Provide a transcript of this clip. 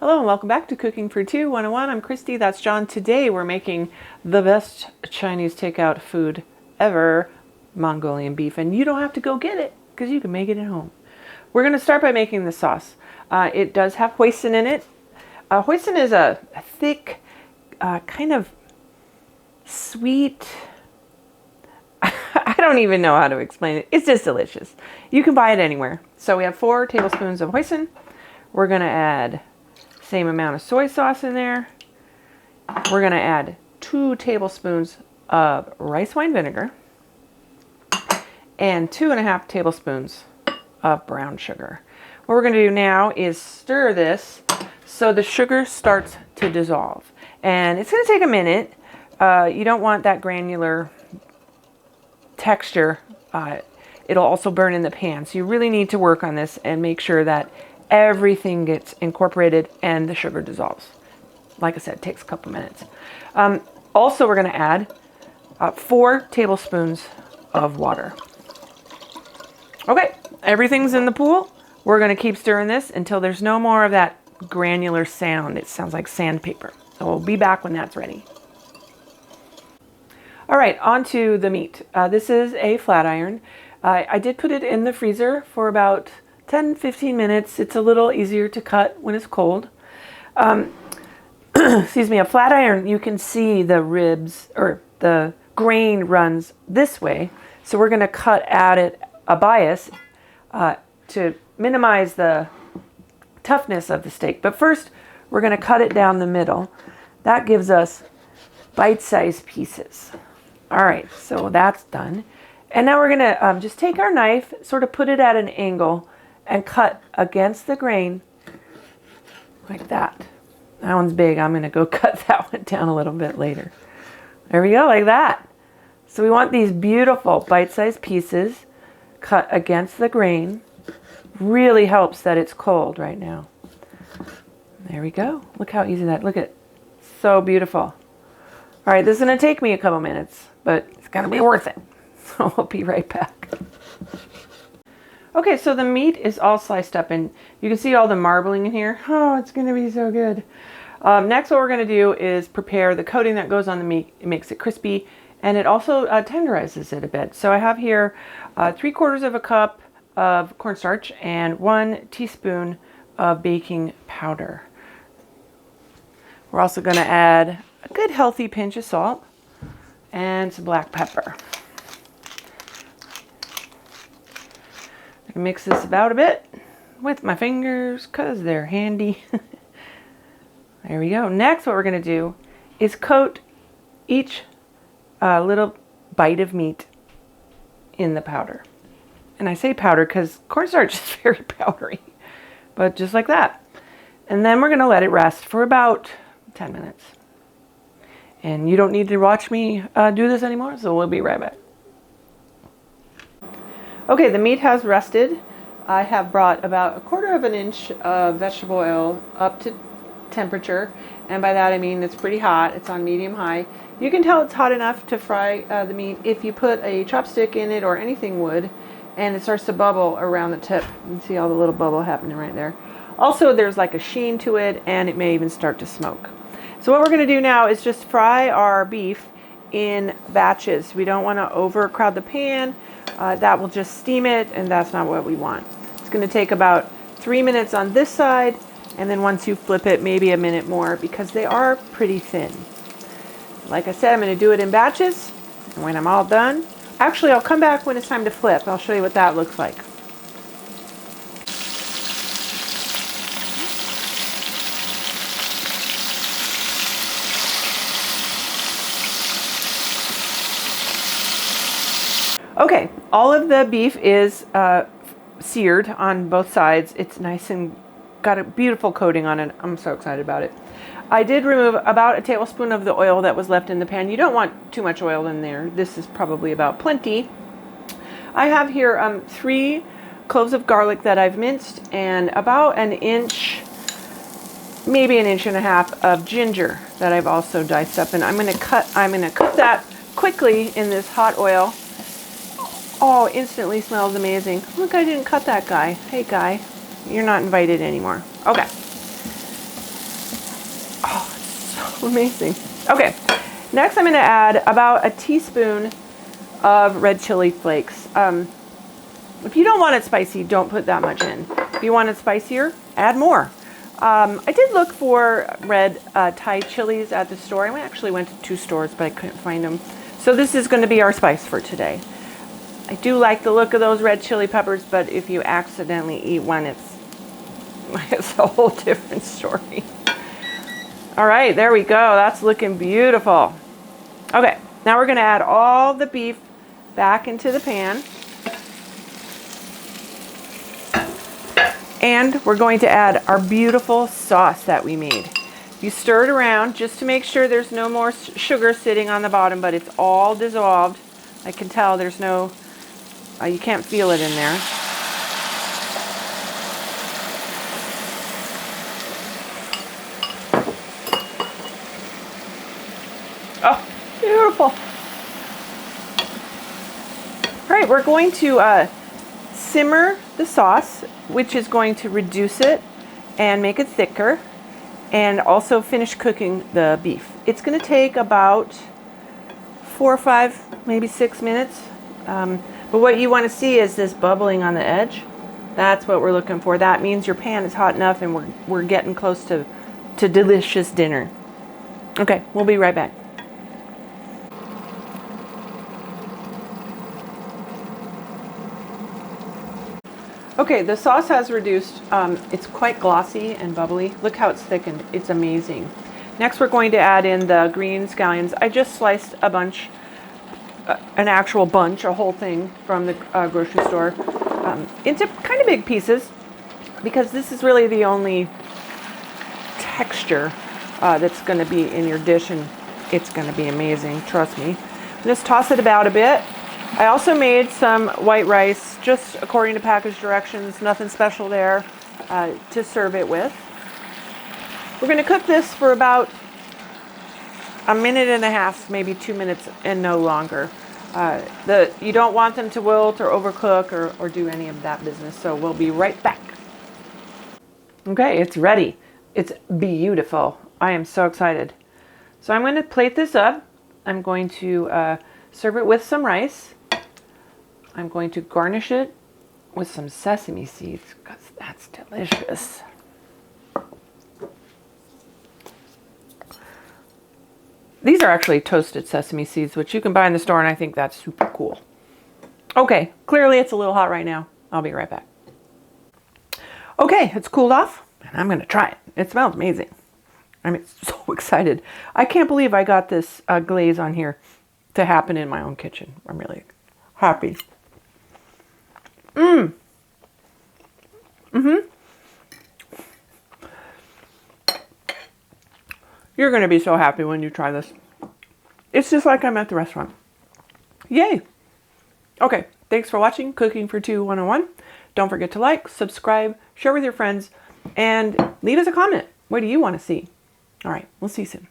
Hello and welcome back to Cooking for Two 101. I'm Christy, that's John. Today we're making the best Chinese takeout food ever, Mongolian beef. And you don't have to go get it because you can make it at home. We're going to start by making the sauce. It does have hoisin in it. Hoisin is a thick, kind of sweet, I don't even know how to explain it. It's just delicious. You can buy it anywhere. So we have 4 tablespoons of hoisin. We're going to add same amount of soy sauce in there. We're going to add 2 tablespoons of rice wine vinegar and 2.5 tablespoons of brown sugar. What we're going to do now is stir this so the sugar starts to dissolve. And it's going to take a minute. You don't want that granular texture. It'll also burn in the pan. So you really need to work on this and make sure that everything gets incorporated and the sugar dissolves. Like I said, it takes a couple minutes. Also, we're going to add 4 tablespoons of water. Okay, everything's in the pool. We're going to keep stirring this until there's no more of that granular sound. It sounds like sandpaper. So we'll be back when that's ready. All right, on to the meat. This is a flat iron. I did put it in the freezer for about 10-15 minutes. It's a little easier to cut when it's cold. Excuse me, a flat iron, you can see the ribs or the grain runs this way. So we're going to cut at it a bias to minimize the toughness of the steak. But first, we're going to cut it down the middle. That gives us bite-sized pieces. All right, so that's done. And now we're going to just take our knife, sort of put it at an angle, and cut against the grain like that. That one's big. I'm going to go cut that one down a little bit later. There we go, like that. So we want these beautiful bite-sized pieces cut against the grain. Really helps that it's cold right now. There we go. Look how easy that, look at, so beautiful. All right, this is going to take me a couple minutes, but it's going to be worth it. So we'll be right back. Okay, so the meat is all sliced up and you can see all the marbling in here. Oh, it's going to be so good. Next, what we're going to do is prepare the coating that goes on the meat. It makes it crispy and it also tenderizes it a bit. So I have here 3/4 of a cup of cornstarch and 1 teaspoon of baking powder. We're also going to add a good healthy pinch of salt and some black pepper. I can mix this about a bit with my fingers because they're handy. There we go. Next, what we're going to do is coat each little bite of meat in the powder. And I say powder because cornstarch is very powdery, but just like that. And then we're going to let it rest for about 10 minutes. And you don't need to watch me do this anymore, so we'll be right back. Okay, the meat has rested. I have brought about 1/4 inch of vegetable oil up to temperature. And by that I mean it's pretty hot. It's on medium high. You can tell it's hot enough to fry the meat if you put a chopstick in it or anything would. And it starts to bubble around the tip. You can see all the little bubble happening right there. Also, there's like a sheen to it and it may even start to smoke. So what we're going to do now is just fry our beef in batches. We don't want to overcrowd the pan. That will just steam it, and that's not what we want. It's going to take about 3 minutes on this side, and then once you flip it, maybe a minute more, because they are pretty thin. Like I said, I'm going to do it in batches, and when I'm all done, actually, I'll come back when it's time to flip. I'll show you what that looks like. Okay, all of the beef is seared on both sides. It's nice and got a beautiful coating on it. I'm so excited about it. I did remove about a tablespoon of the oil that was left in the pan. You don't want too much oil in there. This is probably about plenty. I have here 3 cloves of garlic that I've minced and about 1 inch, maybe 1.5 inches of ginger that I've also diced up. And I'm going to cook that quickly in this hot oil. Oh, instantly smells amazing. Look, I didn't cut that guy. Hey, guy, you're not invited anymore. Okay. Amazing. Okay, next I'm going to add about a teaspoon of red chili flakes. If you don't want it spicy, don't put that much in. If you want it spicier, add more. I did look for red Thai chilies at the store. I actually went to 2 stores, but I couldn't find them. So this is going to be our spice for today. I do like the look of those red chili peppers, but if you accidentally eat one, it's a whole different story. All right, there we go. That's looking beautiful. Okay, now we're going to add all the beef back into the pan. And we're going to add our beautiful sauce that we made. You stir it around just to make sure there's no more sugar sitting on the bottom, but it's all dissolved. I can tell there's no, you can't feel it in there. Oh, beautiful. All right, we're going to simmer the sauce, which is going to reduce it and make it thicker, and also finish cooking the beef. It's going to take about 4 or 5, maybe 6 minutes. But what you want to see is this bubbling on the edge. That's what we're looking for. That means your pan is hot enough and we're getting close to delicious dinner. Okay, we'll be right back. Okay, the sauce has reduced. It's quite glossy and bubbly. Look how it's thickened. It's amazing. Next, we're going to add in the green scallions. I just sliced a bunch, an actual bunch, a whole thing from the grocery store into kind of big pieces, because this is really the only texture that's going to be in your dish, and it's going to be amazing. Trust me. Just toss it about a bit. I also made some white rice, just according to package directions, nothing special there, to serve it with. We're going to cook this for about 1.5 minutes, maybe 2 minutes, and no longer. You don't want them to wilt or overcook or do any of that business, so we'll be right back. Okay, it's ready. It's beautiful. I am so excited. So I'm going to plate this up. I'm going to serve it with some rice. I'm going to garnish it with some sesame seeds, because that's delicious. These are actually toasted sesame seeds, which you can buy in the store, and I think that's super cool. Okay, clearly it's a little hot right now. I'll be right back. Okay, it's cooled off, and I'm going to try it. It smells amazing. I'm so excited. I can't believe I got this glaze on here to happen in my own kitchen. I'm really happy. You're going to be so happy when you try this. It's just like I'm at the restaurant. Yay! Okay, thanks for watching Cooking for Two 101. Don't forget to like, subscribe, share with your friends, and leave us a comment. What do you want to see? All right, we'll see you soon.